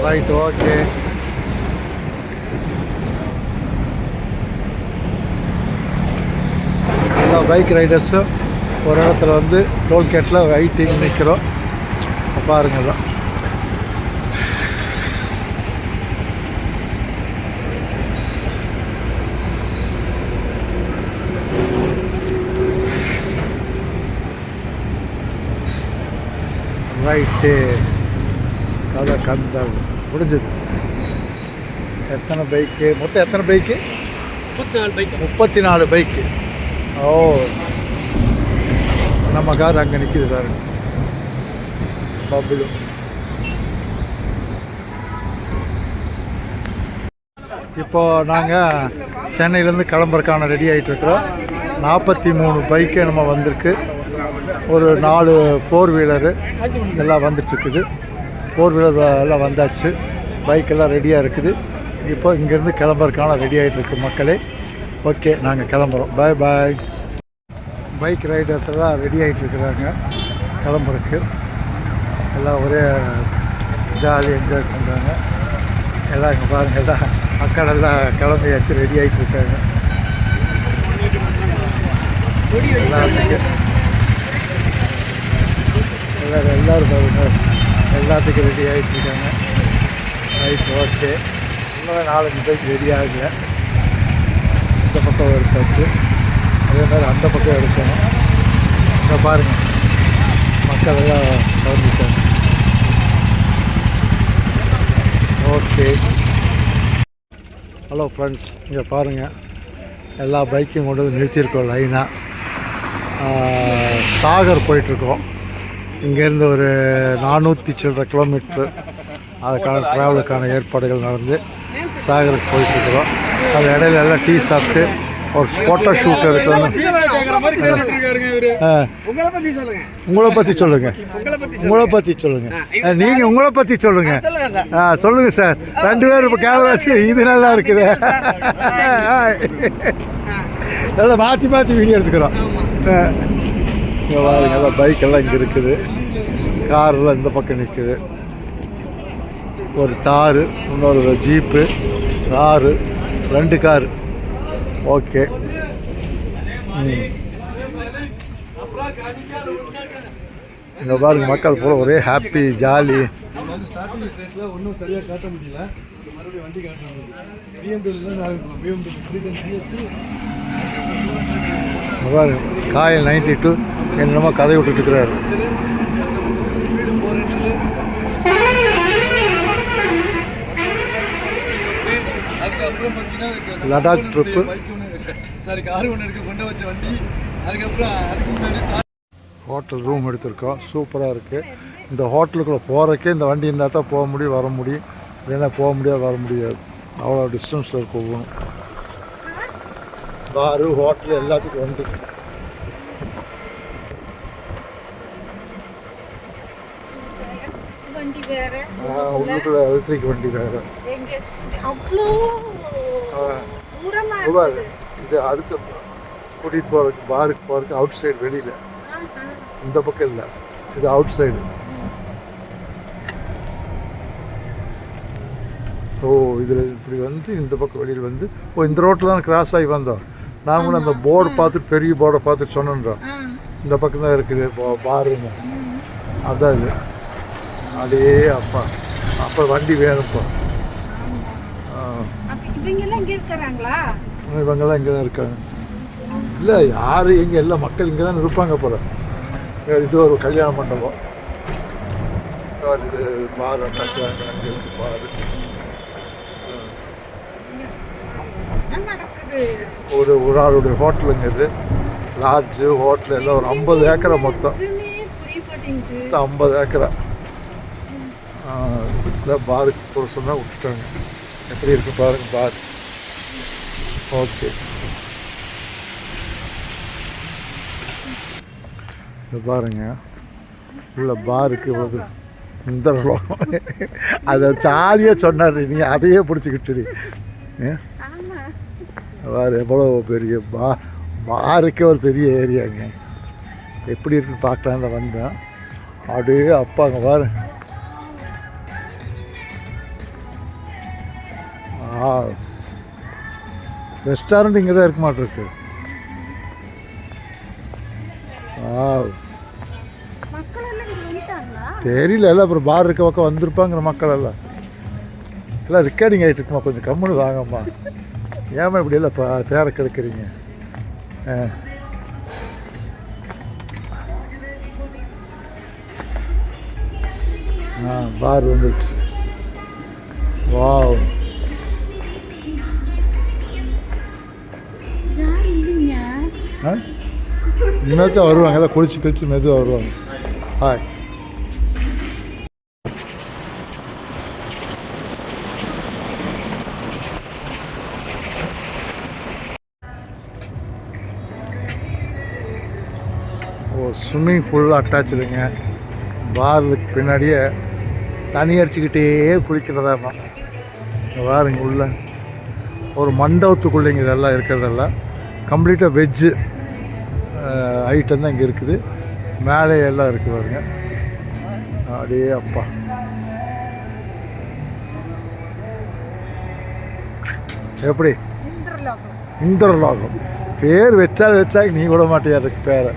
Right, okay. எல்லா bike ரைடர்ஸும் ஒரு இடத்துல வந்து டோல்கேட்டில் வெயிட்டிங் நிற்கிறோம். பாருங்க தான் ரைட்டு. கதை கந்தல் முடிஞ்சது. எத்தனை பைக்கு மொத்தம்? எத்தனை பைக்கு? 34 பைக்கு. ஓ, நம்ம கார் அங்கே நிற்கிது பாருங்க, பப்ளு. இப்போது நாங்கள் சென்னையிலேருந்து கிளம்புறதுக்கான ரெடி ஆகிட்டுருக்குறோம். 43 பைக்கு நம்ம வந்திருக்கு. ஒரு 4 4 வீலரு எல்லாம் வந்துட்டுருக்குது. 4 வீலர் எல்லாம் வந்தாச்சு. பைக்கெல்லாம் ரெடியாக இருக்குது. இப்போ இங்கேருந்து கிளம்புறதுக்கான ரெடி ஆகிட்டுருக்கு மக்களே. ஓகே, நாங்கள் கிளம்புறோம். பாய் பாய். பைக் ரைடர்ஸ் எல்லாம் ரெடி ஆகிட்டுருக்குறாங்க கிளம்புறதுக்கு. எல்லாம் ஒரே ஜாலி என்ஜாய் பண்ணுறாங்க எல்லாம். இங்கே பாருங்கள், எல்லாம் மக்கள் எல்லாம் கிளம்பியாச்சு, ரெடி ஆகிட்டுருக்காங்க எல்லாத்துக்கும். எல்லோரும் பாருங்க, எல்லாத்துக்கும் ரெடி ஆகிட்டுருக்காங்க. Right, okay. இன்னும் 4-5 பைக் ரெடி ஆகலை. இந்த பக்கம் எடுத்தாச்சு, அதே மாதிரி அந்த பக்கம் எடுக்கணும். இங்கே பாருங்கள், மக்கள் எல்லாம் கலந்துட்டாங்க. ஓகே, ஹலோ ஃப்ரெண்ட்ஸ், இங்கே பாருங்கள், எல்லா பைக்கையும் கொண்டு வந்து நிறுத்தியிருக்கோம் லைனாக. சாகர் போயிட்டுருக்கோம். இங்கேருந்து ஒரு 400 சில்லற கிலோமீட்ரு அதுக்கான ட்ராவலுக்கான ஏற்பாடுகள் நடந்து சாகருக்கு போயிட்டுருக்குறோம். அது இடையில எல்லாம் டீ சாப்பிட்டு ஒரு ஃபோட்டோ ஷூட் எடுக்கணும். உங்களை பற்றி சொல்லுங்கள். நீங்கள் உங்களை பற்றி சொல்லுங்கள். சொல்லுங்கள் சார். 2 பேர் இப்போ கேமரா வச்சு இது நல்லா இருக்குது. எல்லாம் மாற்றி மாற்றி வீடியோ எடுத்துக்கிறோம். இங்கே பாருங்க, எல்லாம் பைக்கெல்லாம் இங்கே இருக்குது. காரெல்லாம் இந்த பக்கம் நிற்குது. ஒரு தாரு, இன்னொரு ஜீப்பு, காரு, 2 காரு. ஓகே. இங்கே பாருங்க, மக்கள் போல ஒரே ஹாப்பி ஜாலி. ஒன்றும் சரியாக காட்ட முடியல, மறுபடியும் வண்டி பாருங்க. காயல் 92 என்னமோ கதை விட்டுட்டு இருக்கிறாரு. லடாக் ட்ரிப்பு. ஹோட்டல் ரூம் எடுத்திருக்கோம், சூப்பராக இருக்குது. இந்த ஹோட்டலுக்குள்ளே போகிறதுக்கே இந்த வண்டி இருந்தால் தான் போக முடியும், வர முடியும். இல்லைன்னா போக முடியாது, வர முடியாது. அவ்வளோ டிஸ்டன்ஸில் இருக்க போகணும். பாரு, ஹோட்டல் எல்லாத்துக்கும் வண்டி. உள்ளுக்குள்ள எலக்ட்ரிக் வண்டி வேறு. இது அடுத்த கூட்டிகிட்டு போகிறதுக்கு, பாருக்கு போகிறதுக்கு அவுட் சைடு, வெளியில். இந்த பக்கம் இல்லை, இது அவுட் சைடு. ஓ, இதில் இப்படி வந்து இந்த பக்கம் வெளியில் வந்து, இந்த ரோட்டில் தான் கிராஸ் ஆகி வந்தோம். நான் கூட அந்த போர்டு பார்த்து, பெரிய போர்டை பார்த்து சொன்னோன்றோம். இந்த பக்கம் தான் இருக்குது பாருங்க, அதான் இது. அடே அப்பா, அப்போ வண்டி வேணும்ப்பா. இவங்கெல்லாம் இங்கே தான் இருக்காங்க. இல்லை, யார் எங்கே, எல்லா மக்கள் இங்கே தான் இருப்பாங்க போல. இது ஒரு கல்யாண மண்டபம். இது பார் அட்டாச்சாங்க, அங்கே இருக்கு பாரு. ஒரு ஆளுடைய ஹோட்டலுங்க இது. லாட்ஜு, ஹோட்டல் எல்லாம் ஒரு 50 ஏக்கரை மொத்தம். 50 ஏக்கரை. பாருக்கு போக சொன்னால் விட்டுட்டாங்க. எப்படி இருக்கு பாருங்க பார். ஓகே, பாருங்க, உள்ள பாருக்கு இவ்வளவு இந்த அதை ஜாலியாக சொன்னார். நீ அதையே பிடிச்சிக்கிட்டு பாரு, எவ்வளோ பெரிய பாருக்கே ஒரு பெரிய ஏரியாங்க. எப்படி இருக்குன்னு பார்க்கலான்னு வந்தேன். அப்படியே அப்பாங்க பாரு, ரெஸ்டாரண்ட் இங்கே தான் இருக்க மாட்டிருக்கு. தெரியல, எல்லாம் அப்புறம் பார் இருக்க பக்கம் வந்திருப்பாங்கிற மக்கள் எல்லாம் ரெக்கார்டிங் ஆகிட்டு இருக்குமா. கொஞ்சம் கம்முன்னு வாங்கம்மா. ஏமா இப்படி எல்லாம் பேரை கெடுக்குறீங்க? பார் வந்துருச்சு. வாவ், இனிமேல் தான் வருவாங்க, எல்லாம் குளிச்சு கழிச்சு மெதுவாக வருவாங்க. ஹாய். ஸ்விம்மிங் பூல் அட்டாச்சுடுங்க. பாருக்கு பின்னாடியே தண்ணி அடிச்சுக்கிட்டே குளிக்கிறதாம்மா. பாருங்க, உள்ள ஒரு மண்டபத்துக்குள்ளேங்க இதெல்லாம் இருக்கிறதெல்லாம் கம்ப்ளீட்டாக வெஜ்ஜு ஐட்டம் தான் இங்கே இருக்குது. மேலே எல்லாம் இருக்குது பாருங்க. அப்படியே அப்பா, எப்படி இந்திரலோகம் பேர் வச்சா நீ கூட மாட்டியா இருக்கு பேரை.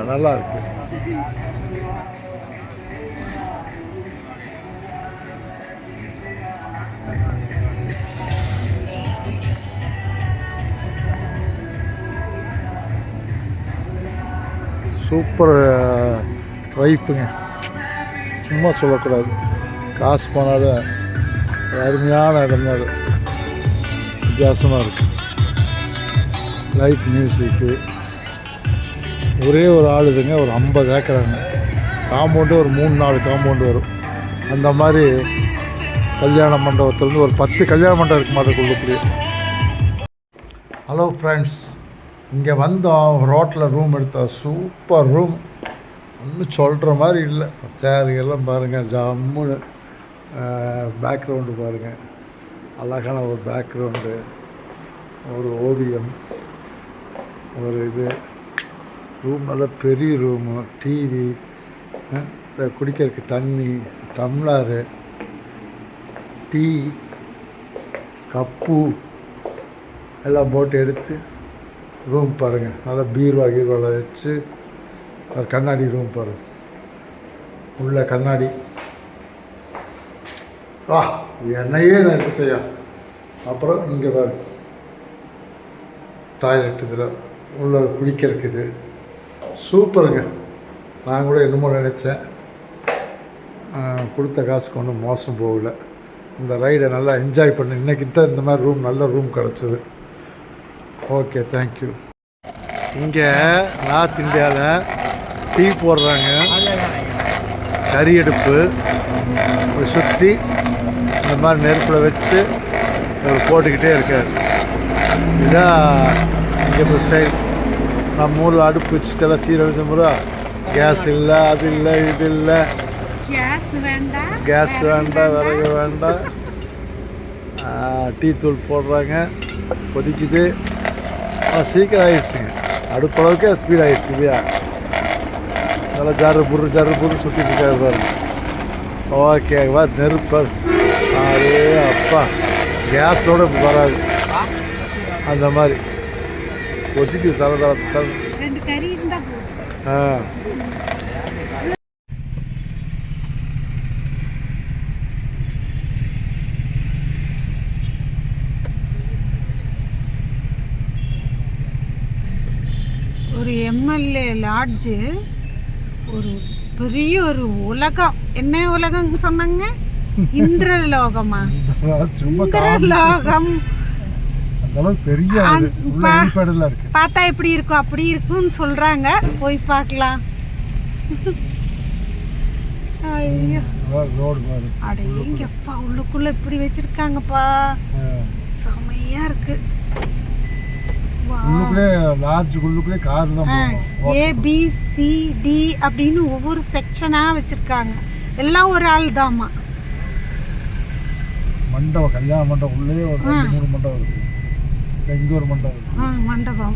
நல்லா இருக்கு. சூப்பர் வைப்புங்க, சும்மா சொல்லக்கூடாது. காசு போனாலும் அருமையான இடம் தான். வித்தியாசமாக இருக்குது. லைட் மியூசிக்கு. ஒரே ஒரு ஆளுதுங்க, ஒரு 50 ஏக்கராங்க. காம்பவுண்டு ஒரு 3-4 காம்பவுண்டு வரும். அந்த மாதிரி கல்யாண மண்டபத்துலேருந்து ஒரு 10 கல்யாண மண்டபம் இருக்கு மாட்டக்குள்ளே. ஹலோ ஃப்ரெண்ட்ஸ், இங்கே வந்தோம். ரோட்டில் ரூம் எடுத்தோம். சூப்பர் ரூம், ஒன்றும் சொல்கிற மாதிரி இல்லை. சேருகெல்லாம் பாருங்கள், ஜம்முன்னு. பேக்ரவுண்டு பாருங்கள், அழகான ஒரு பேக்ரவுண்டு, ஒரு ஓவியம், ஒரு இது. ரூம் நல்லா பெரிய ரூமு. டிவி, குடிக்கிறதுக்கு தண்ணி, டம்ளரு, டீ, கப்பு எல்லாம் போட்டு எடுத்து ரூம் பாருங்கள். நல்லா பீர்வாவில் வச்சு ஒரு கண்ணாடி ரூம் பாருங்கள். உள்ள கண்ணாடி. வா, என்னையே நான் எடுத்துட்டையா. அப்புறம் இங்கே பாருங்க, டாய்லெட் இதில் உள்ள குளிக்கிறதுக்குது. சூப்பருங்க. நான் கூட என்னமோ நினச்சேன், கொடுத்த காசுக்கு ஒன்றும் மோசம் போகலை. இந்த ரைடை நல்லா என்ஜாய் பண்ணேன். இன்றைக்கி தான் இந்த மாதிரி ரூம், நல்ல ரூம் கிடச்சிது. Okay, thank you. இங்கே நார்த் இந்தியாவில் டீ போடுறாங்க. கறி அடுப்பு சுற்றி இந்த மாதிரி நெருப்பில் வச்சு போட்டுக்கிட்டே இருக்கார். இதுதான் இங்கே ஸ்டைல். நம்ம ஊரில் அடுப்பு வச்சுட்டெல்லாம் சீரை வச்ச முறை கேஸ் இல்லை, அது இல்லை, இது இல்லை. கேஸ் வேண்டாம், விறகு வேண்டாம். டீ தூள் போடுறாங்க, கொதிக்குது. சீக்கிரம் ஆயிடுச்சுங்க. அடுப்பளவுக்கே ஸ்பீட் ஆகிடுச்சு இல்லையா. நல்லா ஜரு புரு சுற்றிட்டு இருக்காரு பாருங்க. ஓகேவா, நெருப்பு. அதே அப்பா, கேஸோடு வராது. அந்த மாதிரி கொதிக்கு தர. ஒரு எம்எல்ஏ லாட்ஜு, ஒரு பெரிய ஒரு உலகம். என்ன உலகம் சொன்னாங்க? இந்திரலோகமா? இந்திரலோகம் பார்த்தா எப்படி இருக்கும், அப்படி இருக்குன்னு சொல்றாங்க. போய் பார்க்கலாம். ஐயோ, அடேங்கப்பா, உள்ளுக்குள்ள இப்படி வச்சிருக்காங்கப்பா. செமையா இருக்கு. ABCD அப்படின்னு ஒவ்வொரு செக்ஷனா வச்சிருக்காங்க. எல்லாம் ஒரு ஆள் தாமா. மண்டபம், கல்யாண மண்டபம் உள்ளே ஒரு 3 மண்டபம் இருக்கு. இங்க ஒரு மண்டபம், மண்டபம்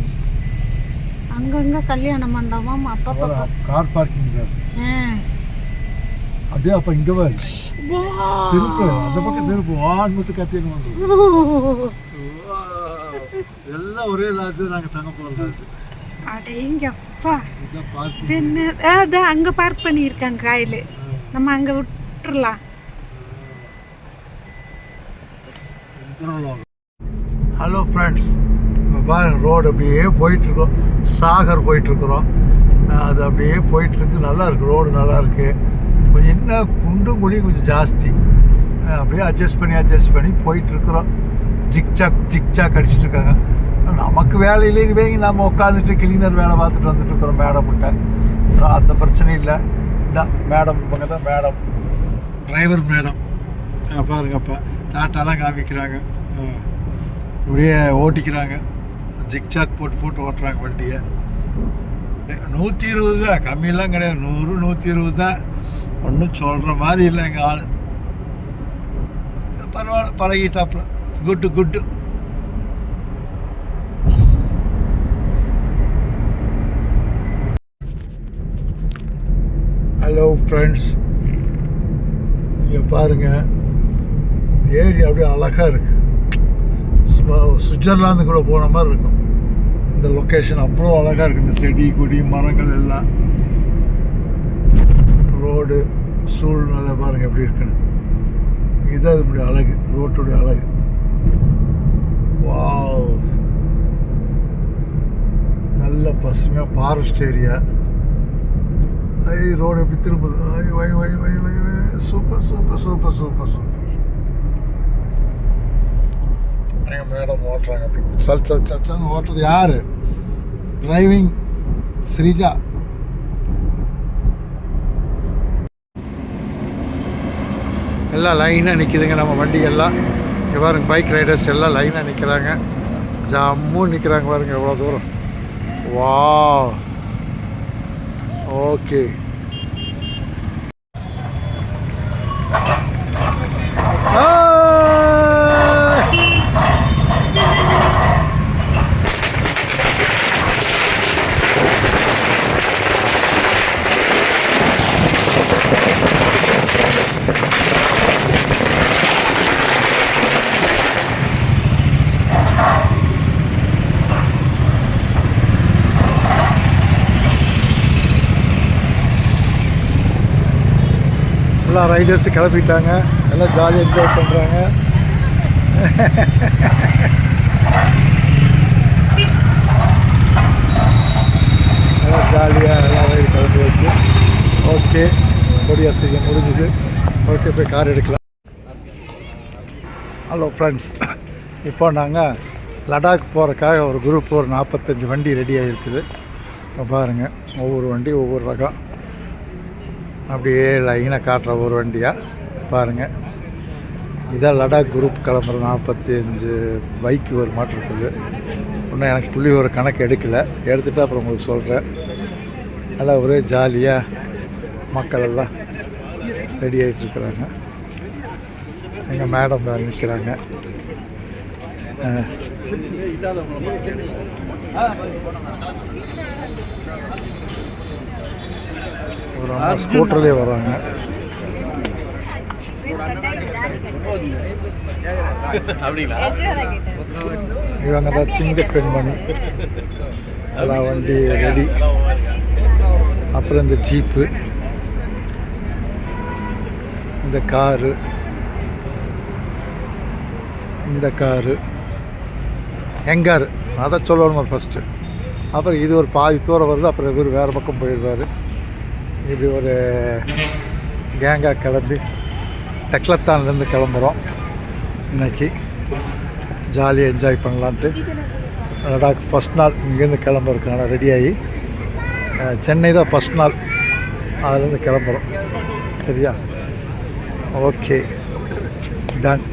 அங்கங்க கல்யாண மண்டபம். அப்பப்போ கார் பார்க்கிங். அப்படியே அப்போ இங்கே பாரு திருப்பு அந்த பக்கம் திருப்பு வான்முட்டு கத்தின்னு வந்து எல்லாம் ஒரே லாட்ஜ் நாங்கள் தங்க போகிற லாட்ஜ். அடேங்கப்பா அதான் அங்கே பார்க் பண்ணியிருக்காங்க காயில், நம்ம அங்கே விட்டுறலாம். ஹலோ ஃப்ரெண்ட்ஸ், இப்போ பாருங்க ரோடு அப்படியே போயிட்டுருக்கோம். சாகர் போயிட்டுருக்குறோம். அது அப்படியே போயிட்டுருக்கு. நல்லா இருக்குது, ரோடு நல்லா இருக்குது. கொஞ்சம் என்ன குண்டும் குழியும் கொஞ்சம் ஜாஸ்தி. அப்படியே அட்ஜஸ்ட் பண்ணி போயிட்டுருக்குறோம். ஜிக்சாக் அடிச்சிட்ருக்காங்க. நமக்கு வேலையிலேயே நம்ம உட்காந்துட்டு கிளீனர் வேலை பார்த்துட்டு வந்துட்டுருக்குறோம். மேடம் கிட்ட அந்த பிரச்சனை இல்லை. இதான் மேடம், இவங்க தான் மேடம், டிரைவர் மேடம். பாருங்கப்பா டாட்டாலாம் காமிக்கிறாங்க. இப்படியே ஓட்டிக்கிறாங்க. ஜிக்சாக் போட்டு ஓட்டுறாங்க வண்டியை. 120 தான், கம்மியெல்லாம் கிடையாது. 100 120 தான். ஒன்றும் சொல்கிற மாதிரி இல்லை எங்கள் ஆள். பரவாயில்ல, பழகிட்டாப்புல. குட்டு. ஹலோ ஃப்ரெண்ட்ஸ், இங்கே பாருங்கள் ஏரியா அப்படியே அழகாக இருக்குது. சுவிட்சர்லாந்துக்குள்ளே போன மாதிரி இருக்கும். இந்த லொக்கேஷன் அவ்வளோ அழகாக இருக்குது. இந்த செடி கொடி மரங்கள் எல்லாம், ரோடு சூழ்நிலை பாருங்கள் எப்படி இருக்குன்னு. இதுதான் இதனுடைய அழகு, ரோட்டுடைய அழகு. வாவ், நல்ல பசுமையாக ஃபாரஸ்ட் ஏரியா. ரோடு எப்படி திரும்புது. சூப்பர். எங்கள் மேடம் ஓட்டுறாங்க. அப்படி சல்னு ஓட்டுறது யார்? டிரைவிங் ஸ்ரீஜா. எல்லாம் லைனாக நிற்கிதுங்க நம்ம வண்டிகள்லாம். இங்கே பாருங்க பைக் ரைடர்ஸ் எல்லாம் லைனாக நிற்கிறாங்க. ஜம்மு நிற்கிறாங்க பாருங்க எவ்வளோ தூரம். வா, ஓகே. எல்லாம் ரைடர்ஸு கிளப்பிட்டாங்க. எல்லாம் ஜாலியாக என்ஜாய் பண்ணுறாங்க. எல்லாம் ஜாலியாக எல்லாம் ரைடு கிளப்பி வச்சு ஓகே கொடியா செய்ய முடிஞ்சுது. ஓகே, போய் கார் எடுக்கலாம். ஹலோ ஃப்ரெண்ட்ஸ், இப்போ நாங்கள் லடாக் போகிறக்காக ஒரு குரூப் ஒரு 45 வண்டி ரெடி ஆகிருக்குது. இப்போ பாருங்கள் ஒவ்வொரு வண்டி ஒவ்வொரு ரகம் அப்படியே லைனாக காட்டுற ஒரு வண்டியாக பாருங்கள். இதான் லடாக் குரூப் கிளம்புற 45 பைக்கு ஒரு மாட்டம் இருக்குது. இன்னும் எனக்கு புள்ளி ஒரு கணக்கு எடுக்கலை, எடுத்துகிட்டு அப்புறம் உங்களுக்கு சொல்கிறேன். நல்லா ஒரே ஜாலியாக மக்கள் எல்லாம் ரெடி ஆகிட்டுருக்குறாங்க. எங்கள் மேடம் நிற்கிறாங்க. ஒரு அம்மா ஸ்கூட்டர்லேயே வராங்க. இவங்க தான் சிங்க பெண்மணி. எல்லாம் வண்டி ரெடி. அப்புறம் இந்த ஜீப்பு, இந்த காரு, எங்காரு அதை சொல்லணும் ஃபஸ்ட்டு. அப்புறம் இது ஒரு பாதி தூரம் வருது. அப்புறம் இவர் வேறு பக்கம் போயிடுவார். இப்படி ஒரு கேங்காக கிளம்பி டெக்லத்தான்லேருந்து கிளம்புறோம். இன்றைக்கி ஜாலியாக என்ஜாய் பண்ணலான்ட்டு லடாக் ஃபஸ்ட் நாள் இங்கேருந்து கிளம்புறதுக்கான ரெடியாகி சென்னை தான் ஃபஸ்ட் நாள், அதுலேருந்து கிளம்புறோம். சரியா? Okay, ton.